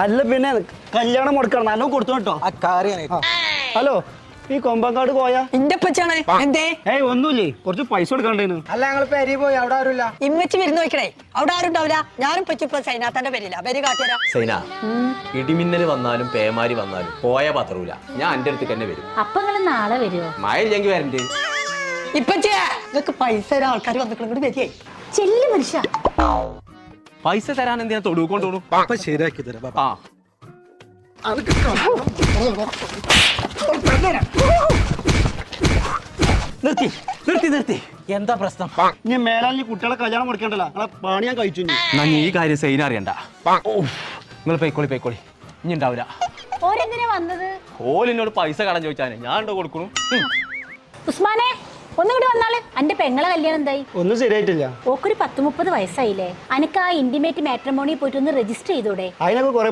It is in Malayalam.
അല്ല പിന്നെ കല്യാണം മുടക്കണം നല്ലോ കൊടുത്തു കേട്ടോ. ഹലോ, ഈ കൊമ്പങ്കാട് പോയാ എന്റെ പച്ചാണ് എന്തേ? ഏയ് ഒന്നുമില്ലേ, കുറച്ച് പൈസ കൊടുക്കണ്ടേന്ന്. അല്ല ഞങ്ങൾ പെരി പോയി അവിടെ ആരുമില്ല. ഇമ്മച്ചി വരുന്ന് നോക്കണേ, അവിടെ ആരും ഉണ്ടാവില്ല. ഞാനും പറ്റിപ്പോ സൈനാത്തന്റെ പേരില്ല പേര് കാട്ടിയരാ. സൈന, ഇടിമിന്നൽ വന്നാലും പേമാരി വന്നാലും പോയ പത്രൂല. ഞാൻ എന്റെ അടുത്തേക്ക് തന്നെ വരും. അപ്പൊ നിങ്ങൾ നാളെ വരുമോ? മഴ ഇല്ലെങ്കിൽ വരണ്ടേ? ഇപ്പച്ചിയെ നിങ്ങക്ക് പൈസ തരാൻ ആൾക്കാർ വന്നിട്ട് വരികയായി. ചെല്ലു മനുഷ്യ. പൈസ തരാൻ എന്തിനാ തൊടുക്കൊണ്ടോണു? ശരിയാക്കി തരാം. ആ നിർത്തി നിർത്തി നിർത്തി. എന്താ പ്രശ്നം? ഇനി മേലാൽ കുട്ടികളെ കല്യാണം മുടക്കണ്ടല്ലോ, നിങ്ങളെ പണി ഞാൻ കഴിച്ചു. എന്നാ ഈ കാര്യം സൈന അറിയണ്ട. നിങ്ങൾ പൊയ്ക്കോളി, ഇനി ഉണ്ടാവില്ല. ഓരെന്തിനാ വന്നത്? ഓലിനോട് പൈസ കടം ചോദിച്ചാനെ ഞാൻ ഉണ്ടോ കൊടുക്കണു. ഉസ്മാനെ ഒന്നുകൂടി വന്നാള്. അന്റെ പെങ്ങളെ കല്യാണം എന്തായി? ഒന്നും ശരിയായിട്ടില്ല. ഓക്കൊരു 10-30 വയസ്സായില്ലേ? അനക്ക് ആ ഇന്റിമേറ്റ് മാട്രിമോണി പോയിട്ട് ഒന്ന് രജിസ്റ്റർ ചെയ്തൂടെ? അതിനൊക്കെ കുറെ